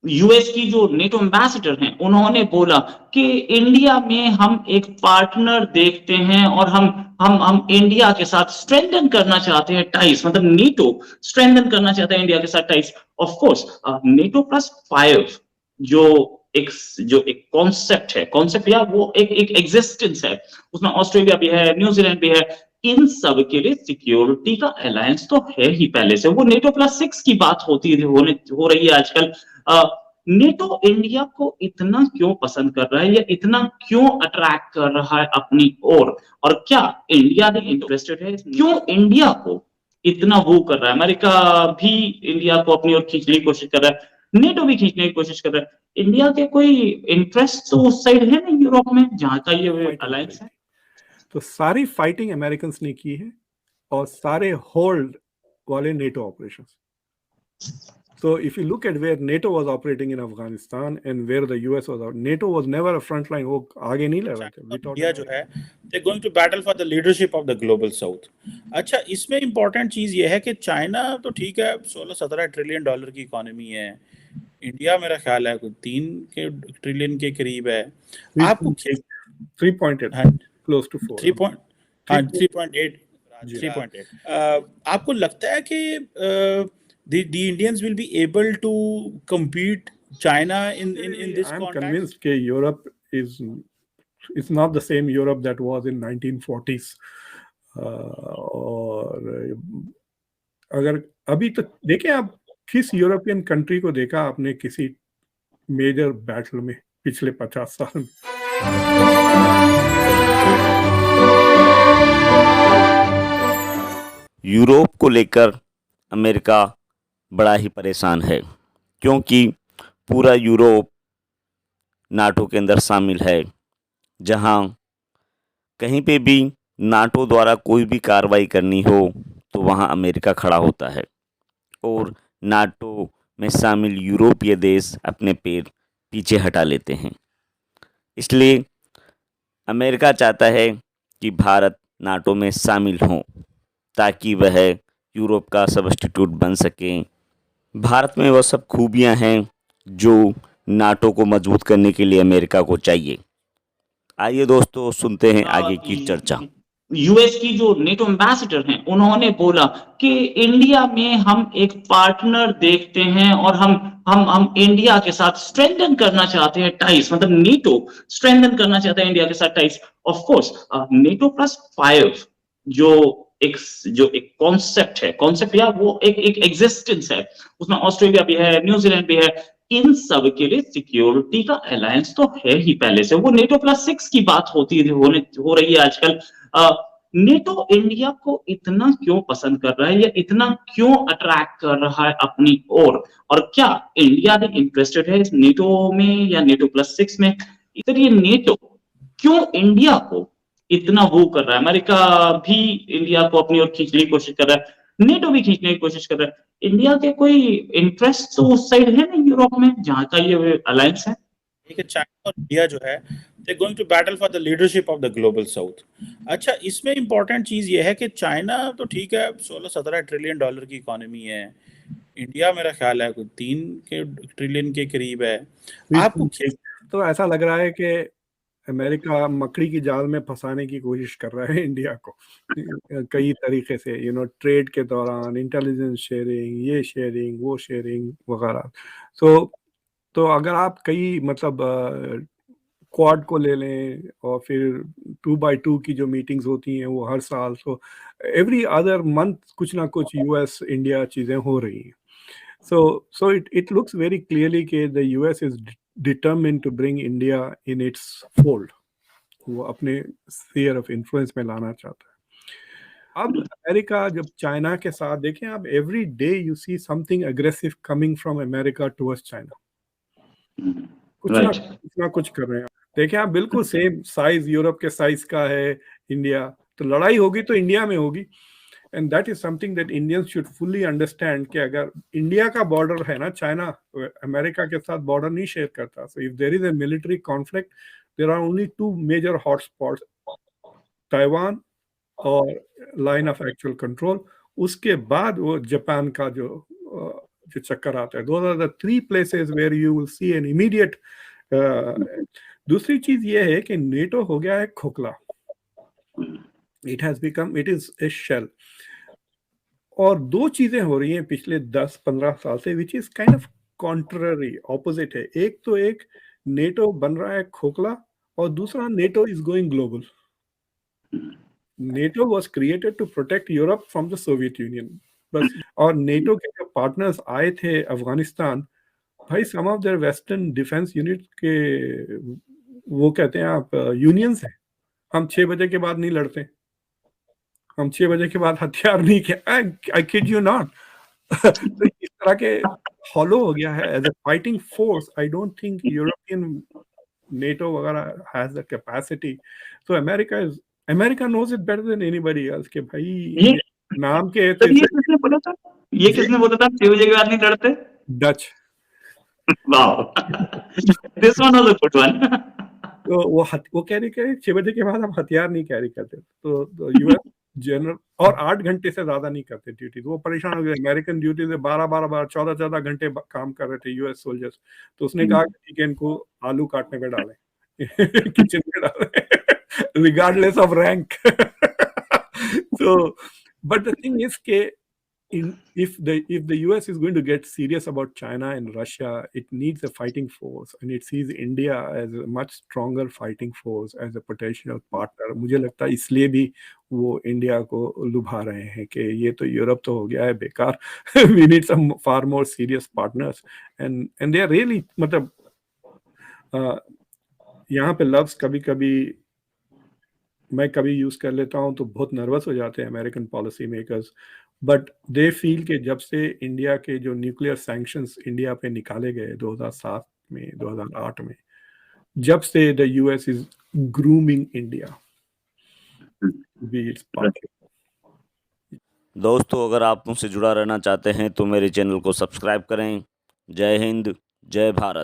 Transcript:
US की जो NATO ambassador हैं, उन्होंने बोला कि इंडिया में हम एक पार्टनर देखते हैं और हम इंडिया के साथ स्ट्रेंथन करना चाहते हैं टाइज, मतलब नेटो स्ट्रेंथन करना चाहते हैं इंडिया के साथ ties. Of course NATO plus 5 जो एक कॉन्सेप्ट है, कॉन्सेप्ट या वो एक एग्जिस्टेंस है, उसमें ऑस्ट्रेलिया भी है, न्यूजीलैंड भी है। इन सब के लिए सिक्योरिटी का अलायंस तो है ही पहले से। वो नेटो प्लस 6 की बात हो रही है आजकल। नेटो इंडिया को इतना क्यों पसंद कर रहा है या इतना क्यों अट्रैक्ट कर रहा है अपनी ओर, और क्या इंडिया भी इंटरेस्टेड है? क्यों इंडिया को इतना वो कर रहा है? अमेरिका भी इंडिया को अपनी ओर खींचने की कोशिश कर रहा है, नेटो भी खींचने की कोशिश कर रहा है। इंडिया के कोई इंटरेस्ट तो उस साइड है ना यूरोप में जहां का ये अलायंस है। तो सारी फाइटिंग अमेरिकन ने की है और सारे होल्ड वाले NATO operations. So if you look at where NATO was operating in Afghanistan and where the US was, NATO was never a frontline. वो आगे नहीं लड़ रहे थे। इंडिया जो है they going to battle for the leadership of the global south। अच्छा, इसमें इंपॉर्टेंट चीज ये है कि चाइना तो ठीक है 16-17 ट्रिलियन डॉलर की इकोनॉमी है, इंडिया मेरा ख्याल है कोई 3 ट्रिलियन के करीब है। आपको 3.8 close to 4 3.8 आपको लगता है कि the Indians will be able to compete China in this I'm context? convinced that Europe is not the same Europe that was in 1940s। और अगर अभी तो देखें आप किस यूरोपियन कंट्री को देखा आपने किसी मेजर बैटल में पिछले 50 साल में? यूरोप को लेकर अमेरिका बड़ा ही परेशान है, क्योंकि पूरा यूरोप नाटो के अंदर शामिल है, जहां कहीं पे भी नाटो द्वारा कोई भी कार्रवाई करनी हो तो वहां अमेरिका खड़ा होता है और नाटो में शामिल यूरोपीय देश अपने पैर पीछे हटा लेते हैं। इसलिए अमेरिका चाहता है कि भारत नाटो में शामिल हो ताकि वह यूरोप का सब्स्टिट्यूट बन सके। भारत में वह सब खूबियां हैं जो नाटो को मजबूत करने के लिए अमेरिका को चाहिए। आइए दोस्तों सुनते हैं आगे की चर्चा। यूएस की जो नेटो एम्बेसडर हैं, उन्होंने बोला कि इंडिया में हम एक पार्टनर देखते हैं और हम इंडिया के साथ स्ट्रेंथन करना चाहते हैं टाइज, मतलब नेटो स्ट्रेंथन करना चाहते हैं इंडिया के साथ ties. Of course NATO plus 5 जो एक कॉन्सेप्ट है, कॉन्सेप्ट या वो एक एग्जिस्टेंस है, उसमें ऑस्ट्रेलिया भी है, न्यूजीलैंड भी है। इन सब के लिए सिक्योरिटी का अलायंस तो है ही पहले से। वो नेटो प्लस 6 की बात हो रही है आजकल। नेटो इंडिया को इतना क्यों पसंद कर रहा है या इतना क्यों अट्रैक्ट कर रहा है अपनी ओर, और क्या इंडिया भी इंटरेस्टेड है इस नेटो में या नेटो प्लस 6 में? इधर ये नेटो क्यों इंडिया को इतना वो कर रहा है? अमेरिका भी इंडिया को अपनी ओर खींचने की कोशिश कर रहा है, नेटो भी खींचने की कोशिश कर रहा है। इंडिया के कोई इंटरेस्ट तो उस साइड है ना यूरोप में जहां का ये अलायंस है। ठीक है, चाइना और इंडिया जो है they going to battle for the leadership of the global south। अच्छा, इसमें इंपॉर्टेंट चीज ये है कि चाइना तो ठीक है 16-17 ट्रिलियन डॉलर की इकोनॉमी है, इंडिया मेरा ख्याल है कोई 3 ट्रिलियन के करीब है। आपको तो ऐसा लग रहा है कि अमेरिका मकड़ी की जाल में फंसाने की कोशिश कर रहा है इंडिया को कई तरीके से, ट्रेड के दौरान इंटेलिजेंस शेयरिंग, ये शेयरिंग, वो शेयरिंग वगैरह। तो अगर आप कई मतलब क्वाड को ले लें और फिर 2x2 की जो मीटिंग्स होती हैं वो हर साल, सो एवरी अदर मंथ कुछ ना कुछ यूएस इंडिया चीज़ें हो रही हैं। So it looks very clearly कि the US is determined to bring India in its fold। वो अपने sphere of influence में लाना चाहता है। अब अमेरिका जब चाइना के साथ देखें आप, every day you see something aggressive coming from America towards China। कुछ ना कुछ कर रहे हैं। देखें आप, बिल्कुल सेम साइज यूरोप के साइज का है इंडिया, तो लड़ाई होगी तो इंडिया में होगी। And that is something that Indians should fully understand कि अगर इंडिया का बॉर्डर है ना, चाइना अमेरिका के साथ बॉर्डर नहीं शेयर करता। So if there is a military conflict, there are only 2 major hotspots, Taiwan और लाइन ऑफ एक्चुअल कंट्रोल। उसके बाद वो जापान का जो जो चक्कर आता है, those are the 3 places where you will see an immediate दूसरी चीज ये है कि नेटो हो गया है खोखला, it is a shell। और 2 चीजें हो रही हैं पिछले 10-15 साल से which is kind of contrary, opposite है। एक तो नेटो बन रहा है खोखला और दूसरा NATO is going global। NATO was created to protect Europe from the Soviet Union, बस। और नेटो के जो पार्टनर्स आए थे अफगानिस्तान, भाई some of their western defence unit के वो कहते हैं आप यूनियंस हैं। हम 6 बजे के बाद नहीं लड़ते, हम 6 बजे के बाद हथियार नहीं आई किड यू नॉट। तो इस तरह के हॉलो हो गया है as a fighting force. I don't think European NATO वगैरह हैज द कैपेसिटी। तो America knows it better than anybody else कि भाई ये नाम के तो ये किसने बोला था? ये किसने बोला था 6 बजे के बाद नहीं लड़ते? Dutch. Wow, this one was a good one. तो वो कैरी करे 6 बजे के बाद हम हथियार नहीं कैरी करते। तो यूएस जनरल और 8 घंटे से ज्यादा नहीं करते ड्यूटी। तो वो परेशान हो गए, अमेरिकन ड्यूटी से 12 14 घंटे काम कर रहे थे यूएस सोल्जर्स। तो उसने कहा कि ठीक है, इनको आलू काटने पे डालें किचन में डालें रिगार्डलेस ऑफ रैंक। तो बट द थिंग इज के if the US is going to get serious about China and Russia, it needs a fighting force, and it sees India as a much stronger fighting force, as a potential partner। मुझे लगता है इसलिए भी वो India को लुभा रहे हैं कि ये तो यूरोप तो हो गया है बेकार, we need some far more serious partners, and they are really मतलब यहाँ पे लफ्ज कभी मैं कभी यूज कर लेता हूँ तो बहुत नर्वस हो जाते हैं American policy makers, but they feel कि जब से इंडिया के जो न्यूक्लियर सैंक्शंस इंडिया पे निकाले गए 2007 में 2008 में, जब से the US is grooming India be its partner. दोस्तों, अगर आप मुझसे जुड़ा रहना चाहते हैं तो मेरे चैनल को सब्सक्राइब करें। जय हिंद, जय भारत।